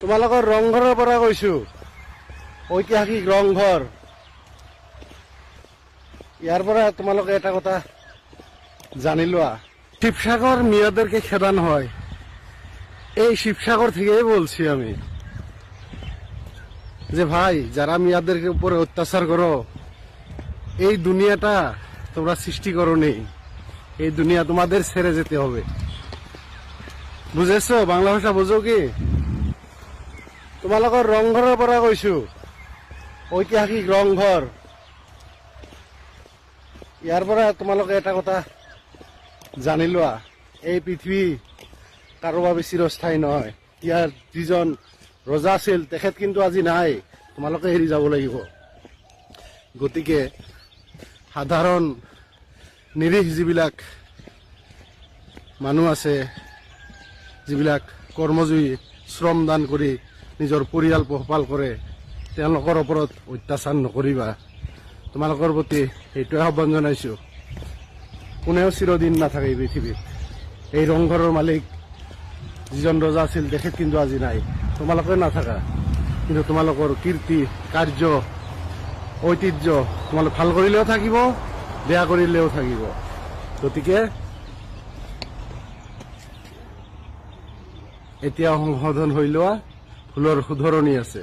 তোমালোকৰ ৰংঘৰৰ পৰা কৈছো, ঐতিহাসিক ৰংঘৰ। ইয়াৰ পৰা তোমালোকে এটা কথা জানি লোৱা, শিবসাগর মেয়েদেরকে খেদানো হয়। এই শিবসাগর থেকেই বলছি আমি যে ভাই, যারা মেয়েদের উপরে অত্যাচার করো, এই দুনিয়াটা তোমরা সৃষ্টি করো নেই, এই দুনিয়া তোমাদের ছেড়ে যেতে হবে। বুঝেছো? বাংলা ভাষা বুঝো কি? তোমালোকৰ ৰংঘৰৰ পৰা কৈছো, ঐতিহাসিক ৰংঘৰ। ইয়াৰ পৰা তোমালোকে এটা কথা জানি লোৱা, এই পৃথিৱী কাৰো বাবে চিৰস্থায়ী নহয়। ইয়াৰ যিজন ৰজা আছিল, তেখেত কিন্তু আজি নাই, তোমালোকে এৰি যাব লাগিব। গতিকে সাধাৰণ নিৰীহ যিবিলাক মানুহ আছে, যিবিলাক কৰ্মজীৱী, শ্ৰমদান কৰি নিজৰ পৰিয়াল পোহপাল কৰে, তেওঁলোকৰ ওপৰত অত্যাচাৰ নকৰিবা। তোমালোকৰ প্ৰতি সেইটোৱে আহ্বান জনাইছো। কোনেও চিৰদিন নাথাকে এই পৃথিৱীত। এই ৰংঘৰৰ মালিক যিজন ৰজা আছিল, তেখেত কিন্তু আজি নাই, তোমালোকে নাথাকা। কিন্তু তোমালোকৰ কীৰ্তি, কাৰ্য, ঐতিহ্য তোমালোক ভাল কৰিলেও থাকিব, বেয়া কৰিলেও থাকিব। গতিকে এতিয়া সংশোধন হৈ লোৱা, ভুলৰ শুধৰণি আছে।